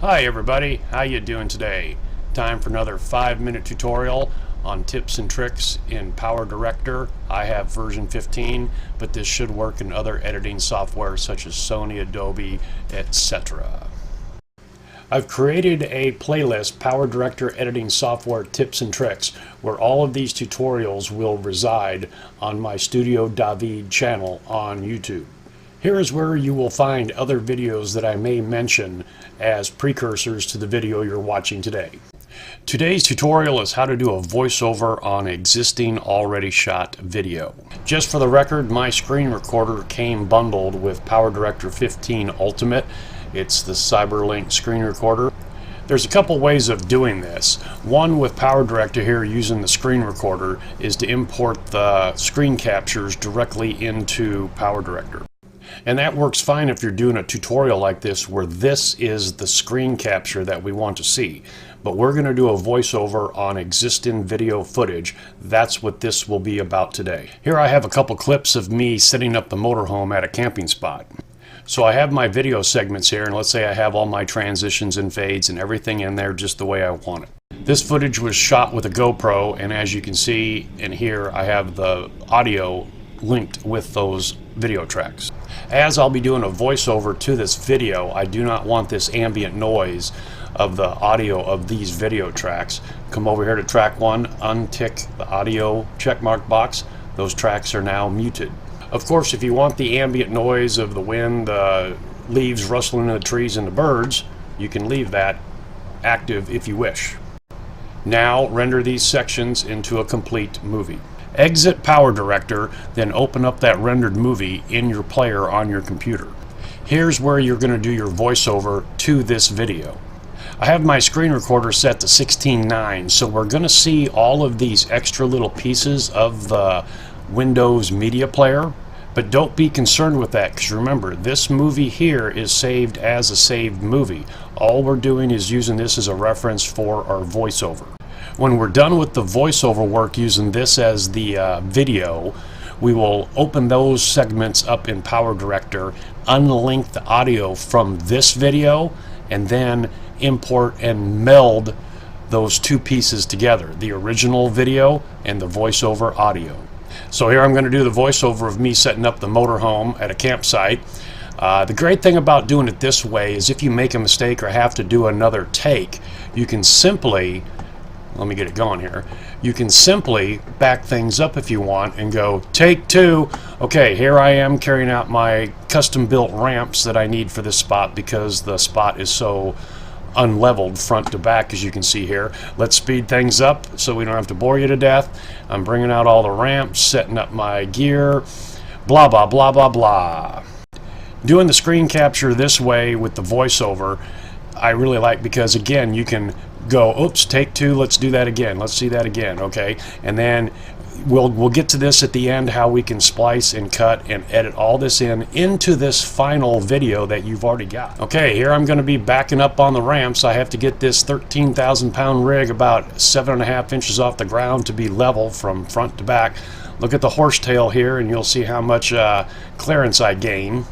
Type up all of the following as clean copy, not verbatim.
Hi everybody, how you doing today? Time for another 5-minute tutorial on tips and tricks in PowerDirector. I have version 15, but this should work in other editing software such as Sony, Adobe, etc. I've created a playlist, PowerDirector Editing Software Tips and Tricks, where all of these tutorials will reside on my Studio David channel on YouTube. Here is where you will find other videos that I may mention as precursors to the video you're watching today. Today's tutorial is how to do a voiceover on existing already shot video. Just for the record, my screen recorder came bundled with PowerDirector 15 Ultimate. It's the Cyberlink screen recorder. There's a couple ways of doing this. One with PowerDirector here using the screen recorder is to import the screen captures directly into PowerDirector. And that works fine if you're doing a tutorial like this where this is the screen capture that we want to see. But we're going to do a voiceover on existing video footage. That's what this will be about today. Here I have a couple clips of me setting up the motorhome at a camping spot. So I have my video segments here, and let's say I have all my transitions and fades and everything in there just the way I want it. This footage was shot with a GoPro, and as you can see and hear, I have the audio linked with those video tracks. As I'll be doing a voiceover to this video, I do not want this ambient noise of the audio of these video tracks. Come over here to track 1, untick the audio checkmark box. Those tracks are now muted. Of course, if you want the ambient noise of the wind, the leaves rustling in the trees and the birds, you can leave that active if you wish. Now render these sections into a complete movie. Exit PowerDirector, then open up that rendered movie in your player on your computer. Here's where you're going to do your voiceover to this video. I have my screen recorder set to 16:9, so we're going to see all of these extra little pieces of the Windows media player, but don't be concerned with that, because remember, this movie here is saved as a saved movie. All we're doing is using this as a reference for our voiceover. When we're done with the voiceover work using this as the video, we will open those segments up in PowerDirector, unlink the audio from this video, and then import and meld those two pieces together, the original video and the voiceover audio. So here I'm going to do the voiceover of me setting up the motorhome at a campsite. The great thing about doing it this way is if you make a mistake or have to do another take, you can simply, let me get it going here, you can simply back things up if you want and go take 2. Okay, here I am carrying out my custom built ramps that I need for this spot because the spot is so unleveled front to back, as you can see here. Let's speed things up so we don't have to bore you to death. I'm bringing out all the ramps, setting up my gear, blah blah blah blah blah. Doing the screen capture this way with the voiceover I really like, because again you can go, oops, take 2, let's do that again, let's see that again, okay, and then we'll get to this at the end, how we can splice and cut and edit all this into this final video that you've already got. Okay, here I'm going to be backing up on the ramps. I have to get this 13,000 pound rig about 7.5 inches off the ground to be level from front to back. Look at the horsetail here and you'll see how much clearance I gain.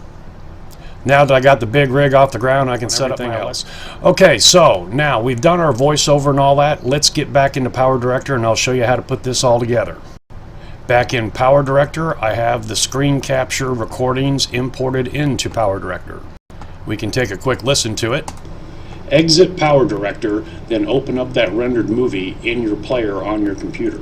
Now that I got the big rig off the ground, I can set up everything else. Okay, so now we've done our voiceover and all that. Let's get back into PowerDirector and I'll show you how to put this all together. Back in PowerDirector, I have the screen capture recordings imported into PowerDirector. We can take a quick listen to it. Exit PowerDirector, then open up that rendered movie in your player on your computer.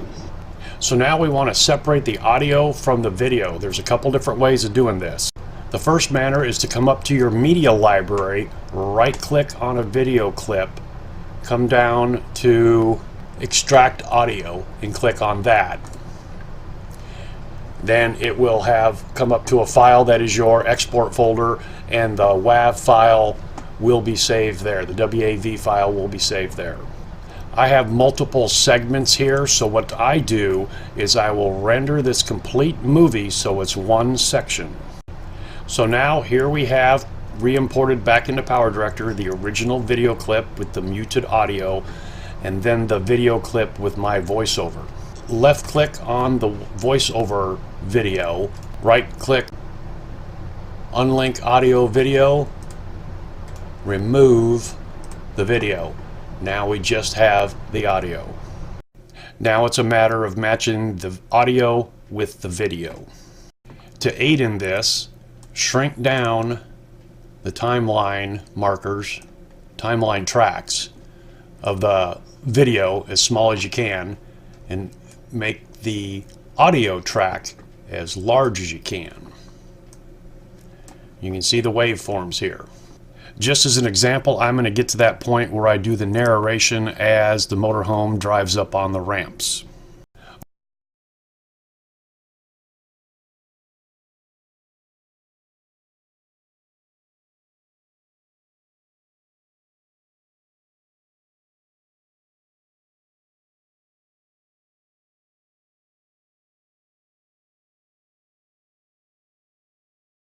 So now we want to separate the audio from the video. There's a couple different ways of doing this. The first manner is to come up to your media library, right-click on a video clip, come down to Extract Audio, and click on that. Then it will have come up to a file that is your export folder, and the WAV file will be saved there. The WAV file will be saved there. I have multiple segments here, so what I do is I will render this complete movie so it's one section. So now here we have re-imported back into PowerDirector the original video clip with the muted audio, and then the video clip with my voiceover. Left click on the voiceover video, right click, unlink audio video, remove, the video. Now we just have the audio. Now it's a matter of matching the audio with the video. To aid in this, shrink down the timeline markers, timeline tracks of the video as small as you can, and make the audio track as large as you can. You can see the waveforms here. Just as an example, I'm going to get to that point where I do the narration as the motorhome drives up on the ramps.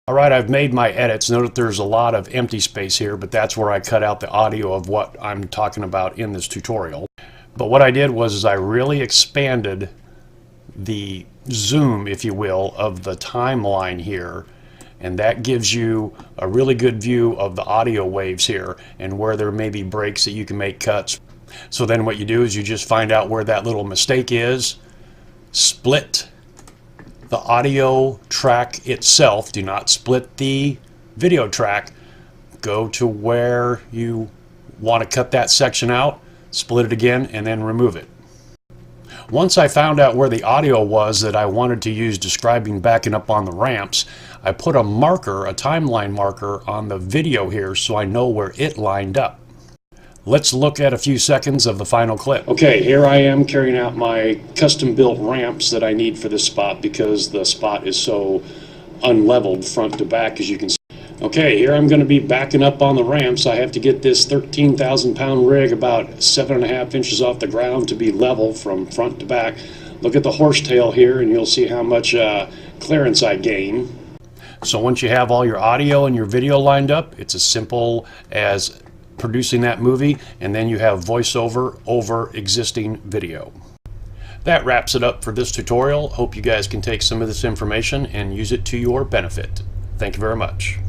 Alright, I've made my edits. Note that there's a lot of empty space here, but that's where I cut out the audio of what I'm talking about in this tutorial. But what I did was I really expanded the zoom, if you will, of the timeline here, and that gives you a really good view of the audio waves here and where there may be breaks that you can make cuts. So then what you do is you just find out where that little mistake is, split the audio track itself, do not split the video track, go to where you want to cut that section out, split it again, and then remove it. Once I found out where the audio was that I wanted to use describing backing up on the ramps, I put a marker, a timeline marker, on the video here so I know where it lined up. Let's look at a few seconds of the final clip. Okay, here I am carrying out my custom-built ramps that I need for this spot because the spot is so unleveled front to back, as you can see. Okay, here I'm going to be backing up on the ramps. I have to get this 13,000-pound rig about 7.5 inches off the ground to be level from front to back. Look at the horsetail here and you'll see how much clearance I gain. So once you have all your audio and your video lined up, it's as simple as producing that movie, and then you have voiceover over existing video. That wraps it up for this tutorial. Hope you guys can take some of this information and use it to your benefit. Thank you very much.